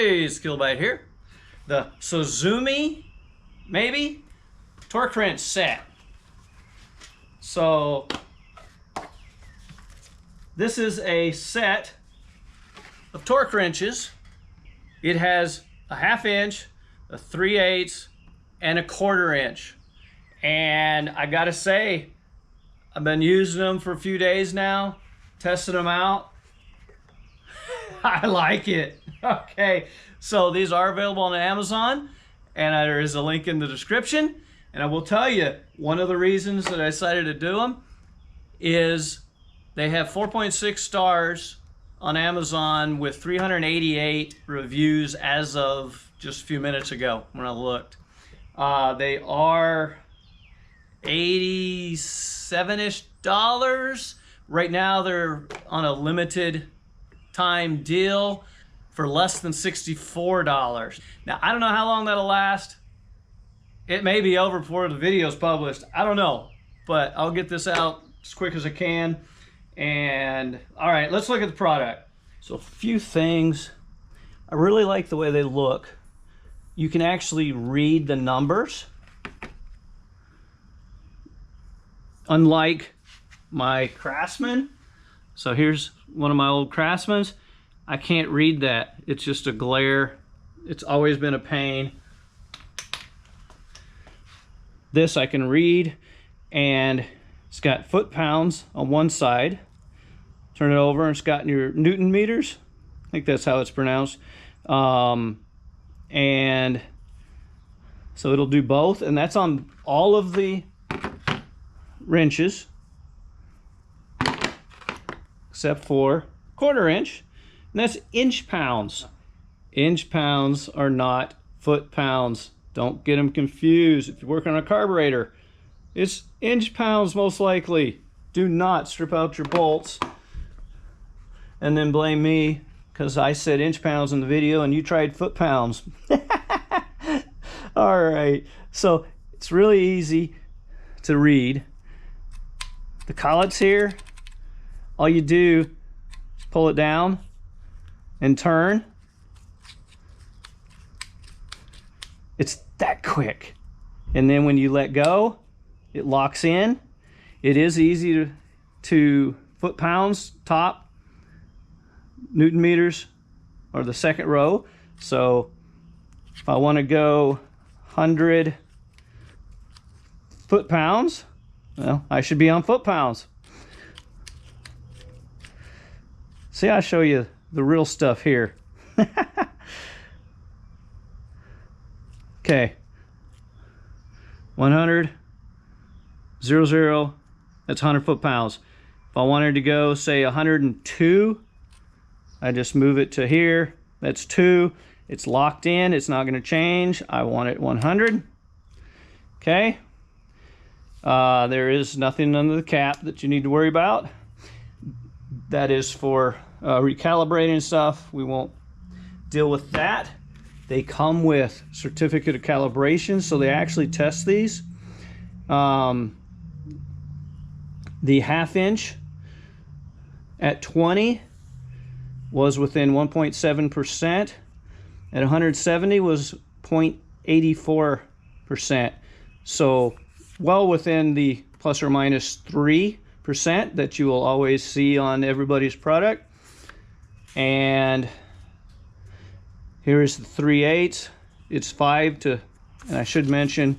Hey, Skillbyte here. The SUZUME, maybe, torque wrench set. So this is a set of torque wrenches. It has a 1/2 inch, a 3/8, and a 1/4 inch. And I gotta say, I've been using them for a few days now, testing them out. I like it. Okay, so these are available on Amazon, and there is a link in the description. And I will tell you, one of the reasons that I decided to do them is they have 4.6 stars on Amazon with 388 reviews as of just a few minutes ago when I looked. They are $87-ish. Right now they're on a limited time deal for less than $64. Now, I don't know how long that'll last. It may be over before the video's published. I don't know, but I'll get this out as quick as I can. And all right, let's look at the product. So a few things. I really like the way they look. You can actually read the numbers. Unlike my Craftsman. So here's one of my old Craftsmans. I can't read that. It's just a glare. It's always been a pain. This I can read, and it's got foot-pounds on one side. Turn it over and it's got your Newton meters. I think that's how it's pronounced. And so it'll do both, and that's on all of the wrenches except for 1/4 inch, and that's inch pounds. Inch pounds are not foot pounds. Don't get them confused. If you work on a carburetor, it's inch pounds most likely. Do not strip out your bolts and then blame me because I said inch pounds in the video and you tried foot pounds. All right, so it's really easy to read. The collets here, all you do is pull it down and turn. It's that quick. And then when you let go, it locks in. It is easy to foot pounds, top, Newton meters, or the second row. So if I want to go 100 foot pounds, well, I should be on foot pounds. See, I'll show you the real stuff here. Okay, 100, 00, that's 100 foot pounds. If I wanted to go, say, 102, I just move it to here. That's 2. It's locked in. It's not going to change. I want it 100. Okay. There is nothing under the cap that you need to worry about. That is for recalibrating stuff. We won't deal with that. They come with certificate of calibration, so they actually test these. The 1/2 inch at 20 was within 1.7%. At 170 was 0.84%. So well within the plus or minus 3% that you will always see on everybody's product. And here is the 3/8. It's 5 to, and I should mention,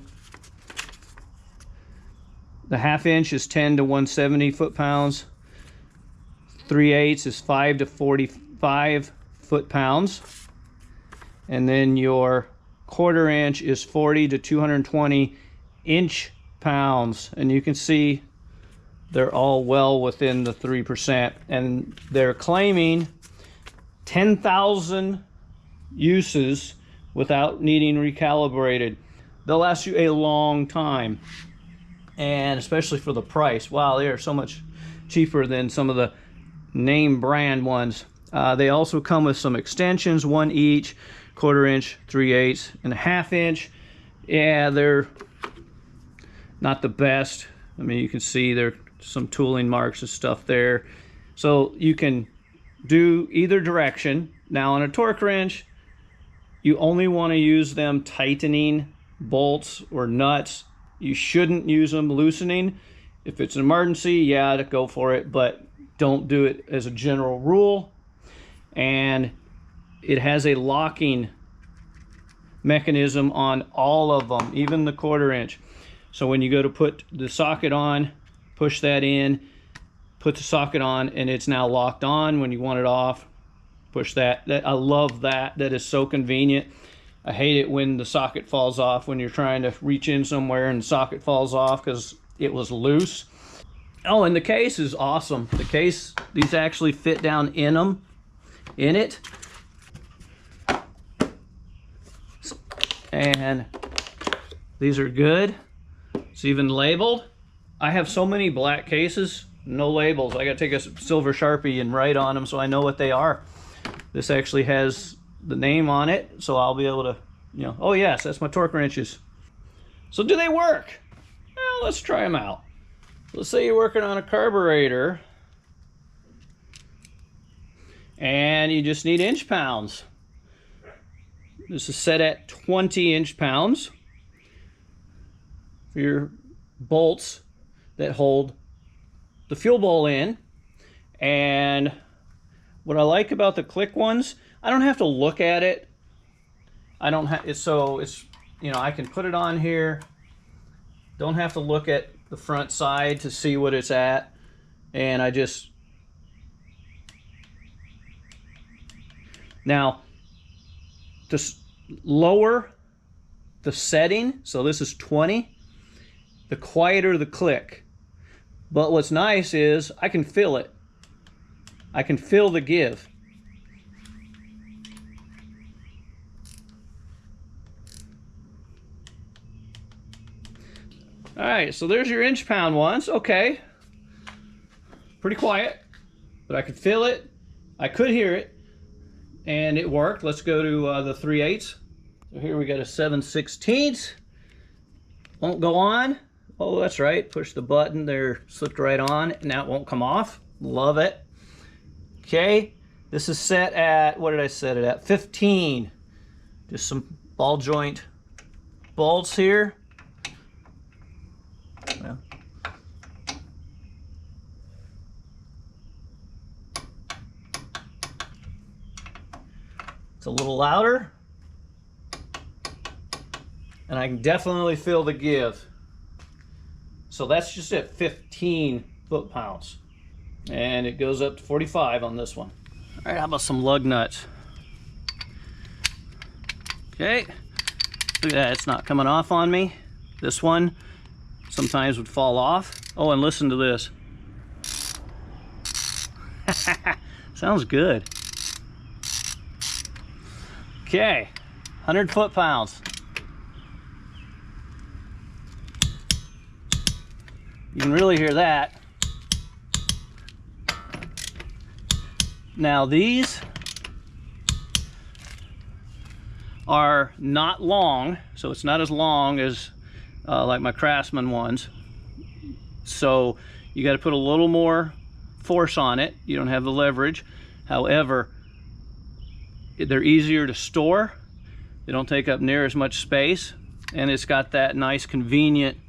the 1/2 inch is 10 to 170 foot pounds. 3/8 is 5 to 45 foot pounds. And then your 1/4 inch is 40 to 220 inch pounds. And you can see they're all well within the 3%. And they're claiming 10,000 uses without needing recalibrated. They'll last you a long time, and especially for the price. Wow, they are so much cheaper than some of the name brand ones. They also come with some extensions, 1 each, 1/4 inch, 3/8, and a 1/2 inch. Yeah, they're not the best. I mean, you can see there's some tooling marks and stuff there. So you can do either direction. Now on a torque wrench, You only want to use them tightening bolts or nuts. You shouldn't use them loosening. If it's an emergency, yeah, go for it, but don't do it as a general rule. And it has a locking mechanism on all of them, even the 1/4 inch. So when you go to put the socket on, push that in, put the socket on, and it's now locked on. When you want it off, push that. I love that. That is so convenient. I hate it when the socket falls off when you're trying to reach in somewhere and the socket falls off because it was loose. Oh, and the case is awesome. The case, these actually fit down in it. And these are good. It's even labeled. I have so many black cases, no labels. I gotta take a silver Sharpie and write on them so I know what they are. This actually has the name on it, so I'll be able to, you know, oh yes, that's my torque wrenches. So do they work? Well, let's try them out. Let's say you're working on a carburetor and you just need inch pounds. This is set at 20 inch pounds for your bolts that hold the fuel bowl in. And what I like about the click ones, I don't have to look at it. I don't have it, so it's, you know, I can put it on here. Don't have to look at the front side to see what it's at. And I just, now to lower the setting, so this is 20, the quieter the click. But what's nice is I can feel it. I can feel the give. All right, so there's your inch pound ones. Okay, pretty quiet, but I could feel it. I could hear it, and it worked. Let's go to the 3/8. So here we got a 7/16. Won't go on. Oh, that's right. Push the button. They're slipped right on, and now it won't come off. Love it. Okay, this is set at, what did I set it at? 15. Just some ball joint bolts here. Well, it's a little louder, and I can definitely feel the give. So that's just at 15 foot-pounds, and it goes up to 45 on this one. All right, how about some lug nuts? Okay, look at that, it's not coming off on me. This one sometimes would fall off. Oh, and listen to this. Sounds good. Okay, 100 foot-pounds. You can really hear that. Now these are not long, so it's not as long as like my Craftsman ones. So you got to put a little more force on it. You don't have the leverage. However, they're easier to store. They don't take up near as much space, and it's got that nice convenient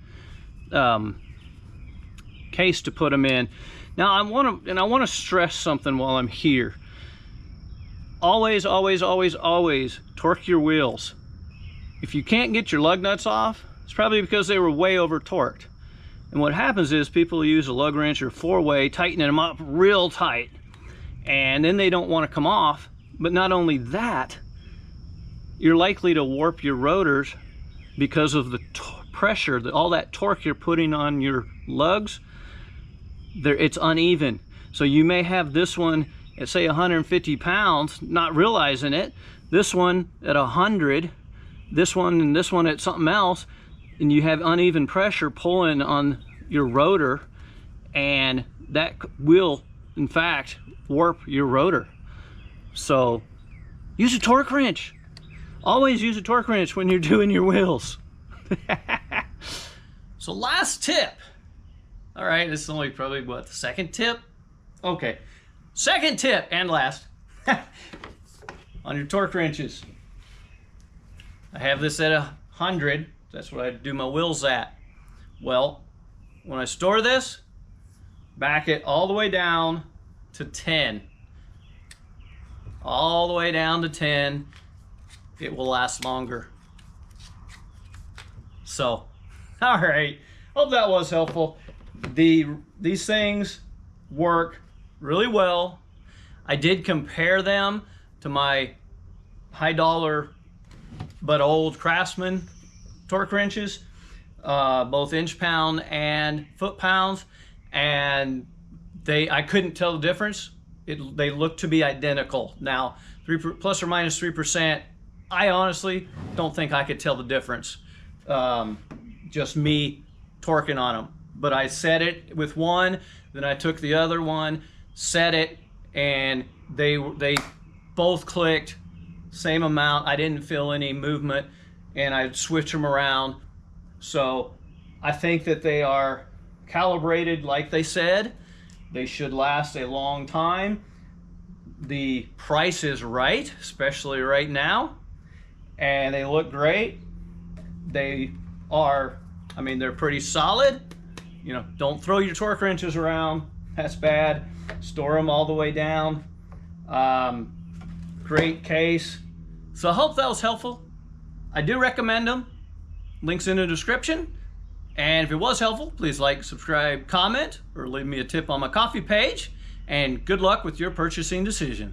case to put them in. Now I want to stress something while I'm here. Always, always, always, always torque your wheels. If you can't get your lug nuts off, it's probably because they were way over torqued. And what happens is people use a lug wrench or 4-way, tightening them up real tight, and then they don't want to come off. But not only that, you're likely to warp your rotors because of the pressure, all that torque you're putting on your lugs. It's uneven. So you may have this one at, say, 150 pounds, not realizing it, this one at 100, this one and this one at something else, and you have uneven pressure pulling on your rotor, and that will, in fact, warp your rotor. So use a torque wrench. Always use a torque wrench when you're doing your wheels. So last tip. All right, this is only probably, what, the second tip? Okay, second tip and last on your torque wrenches. I have this at 100. That's what I do my wheels at. Well, when I store this, back it all the way down to 10. All the way down to 10. It will last longer. So, all right. Hope that was helpful. These things work really well. I did compare them to my high dollar but old Craftsman torque wrenches, both inch pound and foot pounds, and I couldn't tell the difference. They look to be identical. Now, plus or minus 3%, I honestly don't think I could tell the difference. Just me torquing on them. But I set it with one, then I took the other one, set it, and they both clicked, same amount. I didn't feel any movement, and I switched them around. So I think that they are calibrated like they said. They should last a long time. The price is right, especially right now, and they look great. They are, I mean, they're pretty solid. You know, don't throw your torque wrenches around. That's bad. Store them all the way down. Great case. So I hope that was helpful. I do recommend them. Links in the description. And if it was helpful, please like, subscribe, comment, or leave me a tip on my coffee page. And good luck with your purchasing decision.